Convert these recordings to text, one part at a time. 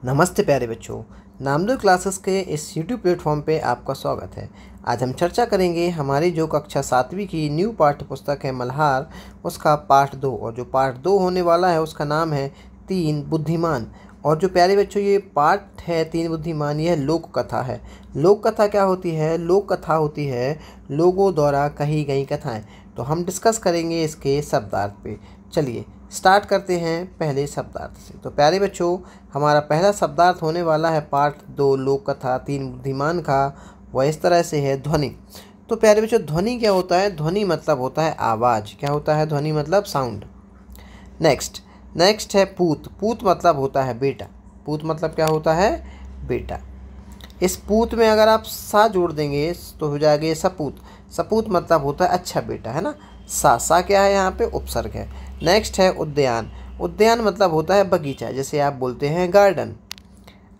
नमस्ते प्यारे बच्चों, नामदेव क्लासेस के इस यूट्यूब प्लेटफॉर्म पे आपका स्वागत है। आज हम चर्चा करेंगे हमारी जो कक्षा 7वीं की न्यू पाठ्य पुस्तक है मल्हार, उसका पार्ट 2। और जो पार्ट 2 होने वाला है उसका नाम है 3 बुद्धिमान। और जो प्यारे बच्चों ये पार्ट है 3 बुद्धिमान, यह लोक कथा है। लोक कथा क्या होती है? लोक कथा होती है लोगों द्वारा कही गई कथाएँ। तो हम डिस्कस करेंगे इसके शब्दार्थ पे। चलिए स्टार्ट करते हैं पहले शब्दार्थ से। तो प्यारे बच्चों, हमारा पहला शब्दार्थ होने वाला है पार्ट 2 लोक कथा 3 बुद्धिमान का। वह इस तरह से है ध्वनि। तो प्यारे बच्चों, ध्वनि क्या होता है? ध्वनि मतलब होता है आवाज़। क्या होता है? ध्वनि मतलब साउंड। नेक्स्ट है पूत। पूत मतलब होता है बेटा। पूत मतलब क्या होता है? बेटा। इस पूत में अगर आप सा जोड़ देंगे तो हो जाएगा ये सपूत। सपूत मतलब होता है अच्छा बेटा, है ना। सा क्या है? यहाँ पे उपसर्ग है। नेक्स्ट है उद्यान। उद्यान मतलब होता है बगीचा, जैसे आप बोलते हैं गार्डन।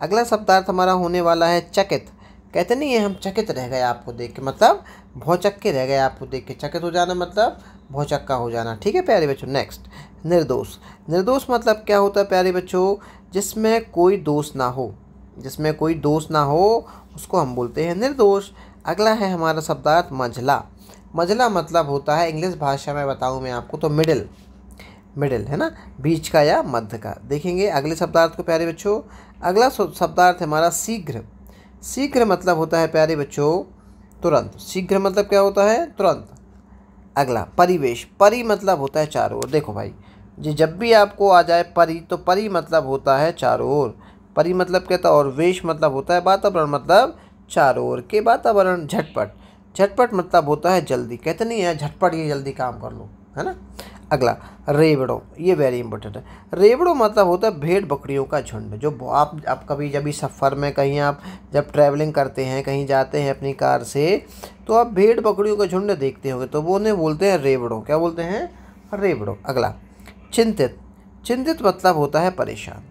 अगला शब्दार्थ हमारा होने वाला है चकित। कहते नहीं है हम चकित रह गए आपको देख के, मतलब भौचक्के रह गए आपको देख के। चकित हो जाना मतलब भौचक्का हो जाना। ठीक है प्यारे बच्चों। नेक्स्ट निर्दोष। निर्दोष मतलब क्या होता है प्यारे बच्चों? जिसमें कोई दोष ना हो। जिसमें कोई दोष ना हो उसको हम बोलते हैं निर्दोष। अगला है हमारा शब्दार्थ मंझला। मंझला मतलब होता है, इंग्लिश भाषा में बताऊं मैं आपको तो मिडिल है ना, बीच का या मध्य का। देखेंगे अगले शब्दार्थ को प्यारे बच्चों। अगला शब्दार्थ हमारा शीघ्र। शीघ्र मतलब होता है प्यारे बच्चों तुरंत। शीघ्र मतलब क्या होता है? तुरंत। अगला परिवेश। परि मतलब होता है चारों ओर। देखो भाई जी, जब भी आपको आ जाए परि, तो परि मतलब होता है चारों ओर। परि मतलब क्या था? और वेश मतलब होता है वातावरण, मतलब चारों ओर के वातावरण। झटपट। झटपट मतलब होता है जल्दी। कहते नहीं है झटपट ये जल्दी काम कर लो, है ना। अगला रेवड़ो। ये वेरी इंपॉर्टेंट है। रेवड़ो मतलब होता है भेड़ बकरियों का झुंड। जो आप कभी जब भी सफ़र में कहीं आप जब ट्रैवलिंग करते हैं, कहीं जाते हैं अपनी कार से, तो आप भेड़ बकरियों का झुंड देखते होंगे, तो वो उन्हें बोलते हैं रेवड़ो। क्या बोलते हैं? रेवड़ो। अगला चिंतित। चिंतित मतलब होता है परेशान।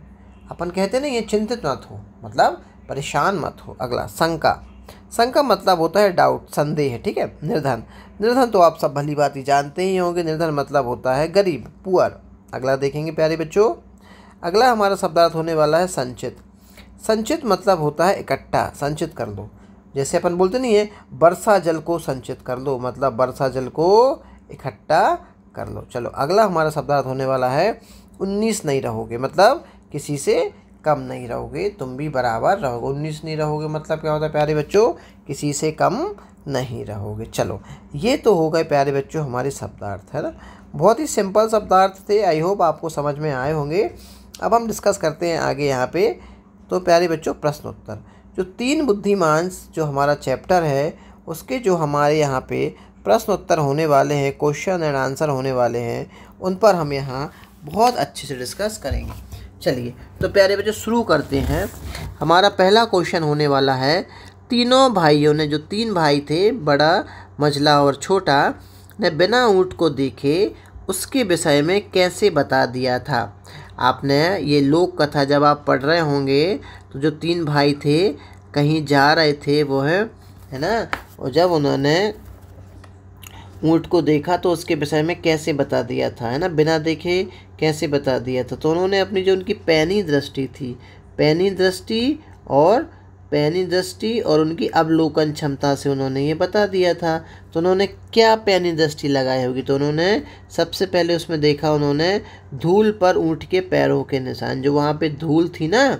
अपन कहते नहीं है चिंतित मत हो, मतलब परेशान मत हो। अगला शंका। शंका मतलब होता है डाउट, संदेह। ठीक है। निर्धन। निर्धन तो आप सब भली बात ही जानते ही होंगे। निर्धन मतलब होता है गरीब, पुअर। अगला देखेंगे प्यारे बच्चों। अगला हमारा शब्दार्थ होने वाला है संचित। संचित मतलब होता है इकट्ठा, संचित कर लो। जैसे अपन बोलते नहीं है वर्षा जल को संचित कर लो, मतलब वर्षा जल को इकट्ठा कर लो। चलो अगला हमारा शब्दार्थ होने वाला है 19 नहीं रहोगे, मतलब किसी से कम नहीं रहोगे, तुम भी बराबर रहोगे। 19 नहीं रहोगे मतलब क्या होता है प्यारे बच्चों? किसी से कम नहीं रहोगे। चलो ये तो हो गए प्यारे बच्चों हमारे शब्दार्थ, है ना। बहुत ही सिंपल शब्दार्थ थे। आई होप आपको समझ में आए होंगे। अब हम डिस्कस करते हैं आगे यहाँ पे। तो प्यारे बच्चों प्रश्न उत्तर, जो 3 बुद्धिमान जो हमारा चैप्टर है उसके जो हमारे यहाँ पे प्रश्न उत्तर होने वाले हैं, क्वेश्चन एंड आंसर होने वाले हैं, उन पर हम यहाँ बहुत अच्छे से डिस्कस करेंगे। चलिए तो प्यारे बच्चों शुरू करते हैं। हमारा पहला क्वेश्चन होने वाला है, तीनों भाइयों ने, जो 3 भाई थे, बड़ा, मझला और छोटा, ने बिना ऊँट को देखे उसके विषय में कैसे बता दिया था। आपने ये लोक कथा जब आप पढ़ रहे होंगे तो जो 3 भाई थे कहीं जा रहे थे वो है ना, और जब उन्होंने ऊँट को देखा तो उसके विषय में कैसे बता दिया था, है ना, बिना देखे कैसे बता दिया था। तो उन्होंने अपनी जो उनकी पैनी दृष्टि और उनकी अवलोकन क्षमता से उन्होंने ये बता दिया था। तो उन्होंने क्या पैनी दृष्टि लगाई होगी? तो उन्होंने सबसे पहले उसमें देखा, उन्होंने धूल पर ऊँट के पैरों के निशान। जो वहाँ पे धूल थी ना,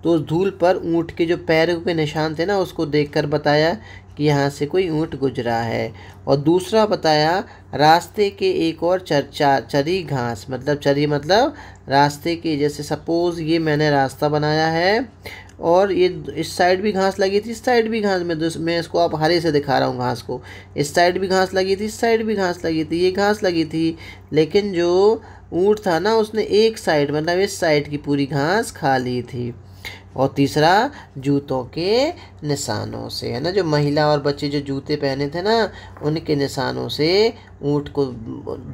तो उस धूल पर ऊँट के जो पैरों के निशान थे ना, उसको देखकर बताया कि यहाँ से कोई ऊँट गुजरा है। और दूसरा बताया रास्ते के एक और चरी घास, मतलब चरी मतलब रास्ते के, जैसे सपोज़ ये मैंने रास्ता बनाया है और ये इस साइड भी घास लगी थी, इस साइड भी घास, मैं इसको आप हरे से दिखा रहा हूँ घास को। इस साइड भी घास लगी थी, इस साइड भी घास लगी थी, ये घास लगी थी, लेकिन जो ऊँट था ना उसने एक साइड, मतलब इस साइड की पूरी घास खा ली थी। और तीसरा जूतों के निशानों से, है ना, जो महिला और बच्चे जो जूते पहने थे ना, उनके निशानों से ऊँट को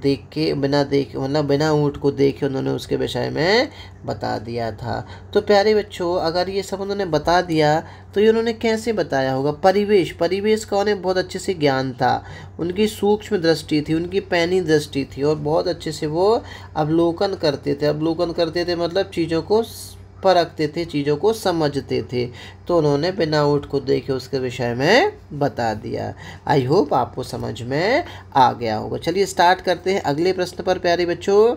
देख के, बिना ऊँट को देखे उन्होंने उसके विषय में बता दिया था। तो प्यारे बच्चों, अगर ये सब उन्होंने बता दिया तो ये उन्होंने कैसे बताया होगा? परिवेश का उन्हें बहुत अच्छे से ज्ञान था, उनकी सूक्ष्म दृष्टि थी, उनकी पैनी दृष्टि थी, और बहुत अच्छे से वो अवलोकन करते थे मतलब चीज़ों को परखते थे, चीज़ों को समझते थे। तो उन्होंने बिना ऊँट को देखे उसके विषय में बता दिया। आई होप आपको समझ में आ गया होगा। चलिए स्टार्ट करते हैं अगले प्रश्न पर प्यारे बच्चों।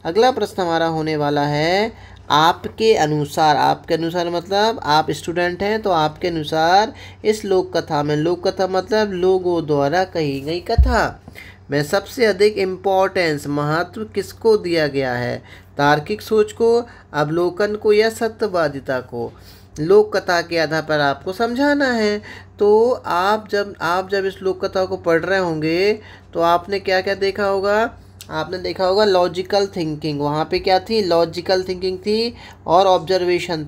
अगला प्रश्न हमारा होने वाला है आपके अनुसार मतलब आप स्टूडेंट हैं तो आपके अनुसार इस लोक कथा में, लोक कथा मतलब लोगों द्वारा कही गई कथा में सबसे अधिक इम्पोर्टेंस महत्व किसको दिया गया है? तार्किक सोच को, अवलोकन को या सत्यवादिता को? लोक कथा के आधार पर आपको समझाना है। तो आप जब इस लोक कथा को पढ़ रहे होंगे तो आपने क्या क्या देखा होगा? आपने देखा होगा लॉजिकल थिंकिंग, वहाँ पे क्या थी? लॉजिकल थिंकिंग थी और ऑब्जर्वेशन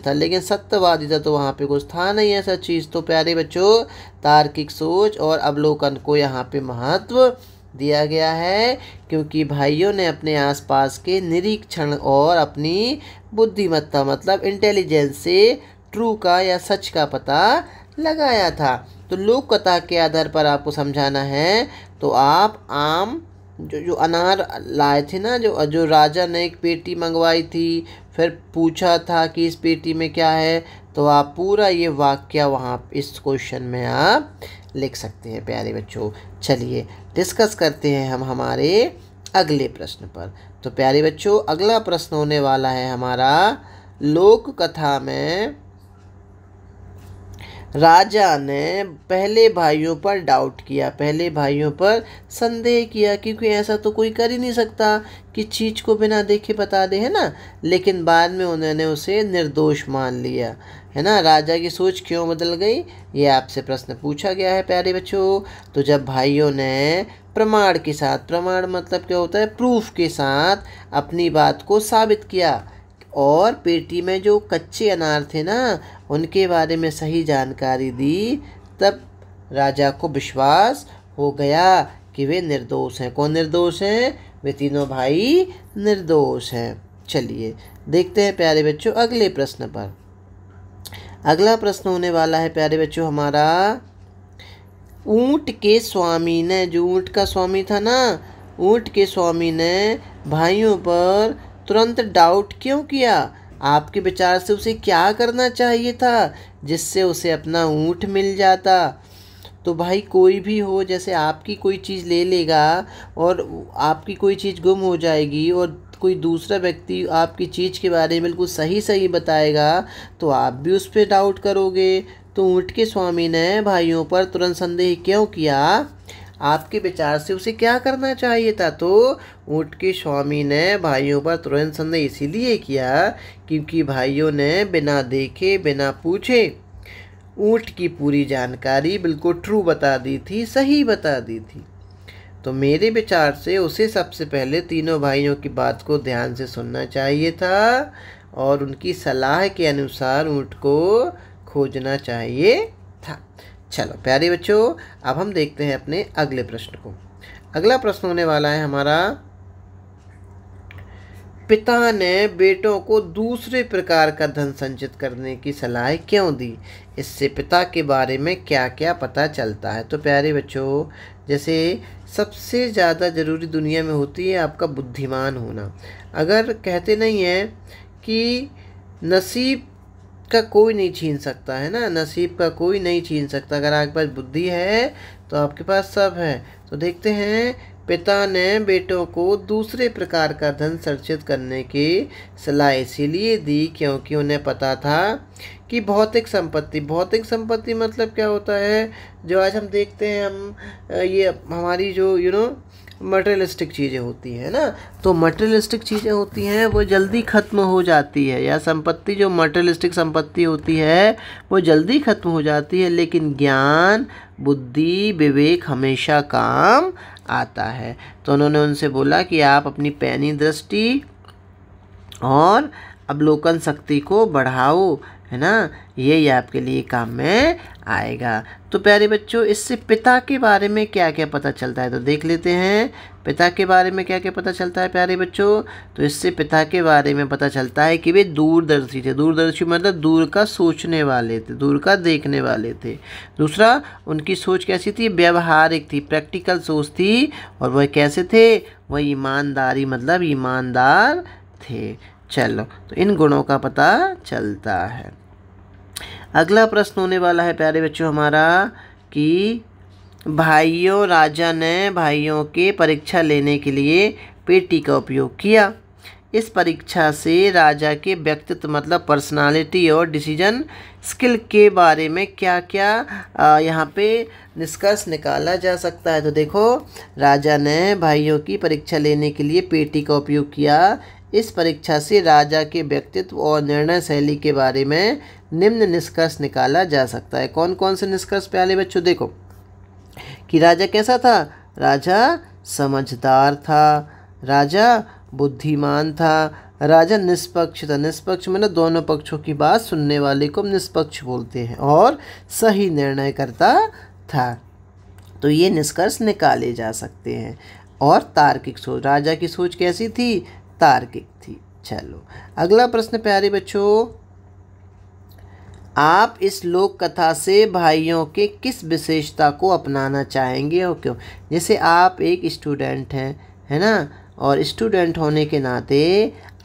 था, लेकिन सत्यवादिता तो वहाँ पे कुछ था नहीं ऐसा चीज़। तो प्यारे बच्चों तार्किक सोच और अवलोकन को यहाँ पे महत्व दिया गया है, क्योंकि भाइयों ने अपने आसपास के निरीक्षण और अपनी बुद्धिमत्ता मतलब इंटेलिजेंस से ट्रू का या सच का पता लगाया था। तो लोक कथा के आधार पर आपको समझाना है। तो आप आम जो अनार लाए थे ना, जो राजा ने एक पेटी मंगवाई थी, फिर पूछा था कि इस पेटी में क्या है, तो आप पूरा ये वाक्य वहाँ इस क्वेश्चन में आप लिख सकते हैं प्यारे बच्चों। चलिए डिस्कस करते हैं हम हमारे अगले प्रश्न पर। तो प्यारे बच्चों अगला प्रश्न होने वाला है हमारा, लोक कथा में राजा ने पहले भाइयों पर डाउट किया, पहले भाइयों पर संदेह किया, क्योंकि ऐसा तो कोई कर ही नहीं सकता कि चीज़ को बिना देखे बता दे, है ना। लेकिन बाद में उन्होंने उसे निर्दोष मान लिया, है ना। राजा की सोच क्यों बदल गई, ये आपसे प्रश्न पूछा गया है प्यारे बच्चों। तो जब भाइयों ने प्रमाण के साथ, प्रमाण मतलब क्या होता है? प्रूफ के साथ अपनी बात को साबित किया और पेटी में जो कच्चे अनार थे ना उनके बारे में सही जानकारी दी, तब राजा को विश्वास हो गया कि वे निर्दोष हैं। कौन निर्दोष हैं? वे तीनों भाई निर्दोष हैं। चलिए देखते हैं प्यारे बच्चों अगले प्रश्न पर। अगला प्रश्न होने वाला है प्यारे बच्चों हमारा, ऊंट के स्वामी ने, जो ऊंट का स्वामी था ना, ऊंट के स्वामी ने भाइयों पर तुरंत डाउट क्यों किया? आपके विचार से उसे क्या करना चाहिए था जिससे उसे अपना ऊंट मिल जाता? तो भाई कोई भी हो, जैसे आपकी कोई चीज़ ले लेगा और आपकी कोई चीज़ गुम हो जाएगी और कोई दूसरा व्यक्ति आपकी चीज़ के बारे में बिल्कुल सही बताएगा तो आप भी उस पर डाउट करोगे। तो ऊंट के स्वामी ने भाइयों पर तुरंत संदेह क्यों किया? आपके विचार से उसे क्या करना चाहिए था? तो ऊंट के स्वामी ने भाइयों पर तुरंत संदेह इसीलिए किया क्योंकि भाइयों ने बिना देखे बिना पूछे ऊंट की पूरी जानकारी बिल्कुल ट्रू बता दी थी, सही बता दी थी। तो मेरे विचार से उसे सबसे पहले तीनों भाइयों की बात को ध्यान से सुनना चाहिए था और उनकी सलाह के अनुसार ऊंट को खोजना चाहिए था। चलो प्यारे बच्चों अब हम देखते हैं अपने अगले प्रश्न को। अगला प्रश्न होने वाला है हमारा, पिता ने बेटों को दूसरे प्रकार का धन संचित करने की सलाह क्यों दी? इससे पिता के बारे में क्या क्या पता चलता है? तो प्यारे बच्चों जैसे सबसे ज़्यादा ज़रूरी दुनिया में होती है आपका बुद्धिमान होना। अगर कहते नहीं है कि नसीब का कोई नहीं छीन सकता, है ना, नसीब का कोई नहीं छीन सकता। अगर आपके पास बुद्धि है तो आपके पास सब है। तो देखते हैं, पिता ने बेटों को दूसरे प्रकार का धन संचित करने की सलाह इसीलिए दी क्योंकि उन्हें पता था कि भौतिक संपत्ति मतलब क्या होता है, जो आज हम देखते हैं, हम ये हमारी जो मटेरियलिस्टिक चीज़ें होती हैं ना, तो मटेरियलिस्टिक चीज़ें होती हैं वो जल्दी ख़त्म हो जाती है, या संपत्ति जो मटेरियलिस्टिक संपत्ति होती है वो जल्दी ख़त्म हो जाती है, लेकिन ज्ञान, बुद्धि, विवेक हमेशा काम आता है। तो उन्होंने उनसे बोला कि आप अपनी पैनी दृष्टि और अवलोकन शक्ति को बढ़ाओ, है ना, यही आपके लिए काम में आएगा। तो प्यारे बच्चों इससे पिता के बारे में क्या क्या पता चलता है तो देख लेते हैं। पिता के बारे में क्या क्या पता चलता है प्यारे बच्चों? तो इससे पिता के बारे में पता चलता है कि वे दूरदर्शी थे। दूरदर्शी मतलब दूर का सोचने वाले थे, दूर का देखने वाले थे। दूसरा, उनकी सोच कैसी थी? व्यवहारिक थी, प्रैक्टिकल सोच थी। और वह कैसे थे? वह ईमानदारी मतलब ईमानदार थे। चलो, तो इन गुणों का पता चलता है। अगला प्रश्न होने वाला है प्यारे बच्चों हमारा कि राजा ने भाइयों के परीक्षा लेने के लिए पेटी का उपयोग किया। इस परीक्षा से राजा के व्यक्तित्व मतलब पर्सनालिटी और डिसीजन स्किल के बारे में क्या क्या यहाँ पे निष्कर्ष निकाला जा सकता है। तो देखो, राजा ने भाइयों की परीक्षा लेने के लिए पेटी का उपयोग किया। इस परीक्षा से राजा के व्यक्तित्व और निर्णय शैली के बारे में निम्न निष्कर्ष निकाला जा सकता है। कौन कौन से निष्कर्ष प्यारे बच्चों? देखो कि राजा कैसा था? राजा समझदार था, राजा बुद्धिमान था, राजा निष्पक्ष था। निष्पक्ष मतलब दोनों पक्षों की बात सुनने वाले को निष्पक्ष बोलते हैं, और सही निर्णय करता था। तो ये निष्कर्ष निकाले जा सकते हैं। और तार्किक सोच, राजा की सोच कैसी थी? तार्किक थी। चलो, अगला प्रश्न प्यारे बच्चों, आप इस लोक कथा से भाइयों के किस विशेषता को अपनाना चाहेंगे और क्यों? जैसे आप एक स्टूडेंट हैं, है ना, और स्टूडेंट होने के नाते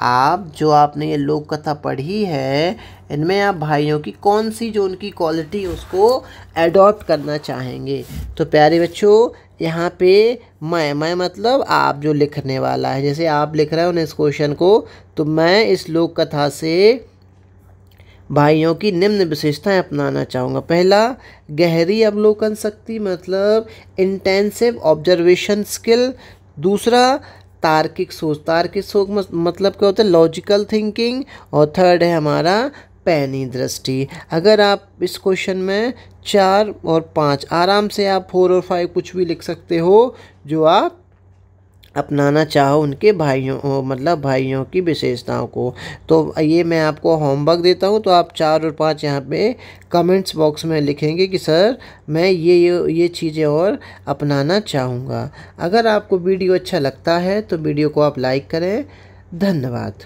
आप जो आपने ये लोक कथा पढ़ी है, इनमें आप भाइयों की कौन सी जो उनकी क्वालिटी उसको एडॉप्ट करना चाहेंगे? तो प्यारे बच्चों, यहाँ पे मैं मतलब आप जो लिखने वाला है, जैसे आप लिख रहे हो ना इस क्वेश्चन को, तो मैं इस लोक कथा से भाइयों की निम्न विशेषताएं अपनाना चाहूँगा। पहला, गहरी अवलोकन शक्ति मतलब इंटेंसिव ऑब्जर्वेशन स्किल। दूसरा, तार्किक सोच। तार्किक सोच मतलब क्या होता है? Logical thinking. और थर्ड है हमारा पैनी दृष्टि। अगर आप इस क्वेश्चन में 4 और 5 आराम से आप 4 और 5 कुछ भी लिख सकते हो जो आप अपनाना चाहो उनके भाइयों मतलब भाइयों की विशेषताओं को। तो ये मैं आपको होमवर्क देता हूँ, तो आप 4 और 5 यहाँ पे कमेंट्स बॉक्स में लिखेंगे कि सर मैं ये चीज़ें और अपनाना चाहूँगा। अगर आपको वीडियो अच्छा लगता है तो वीडियो को आप लाइक करें। धन्यवाद।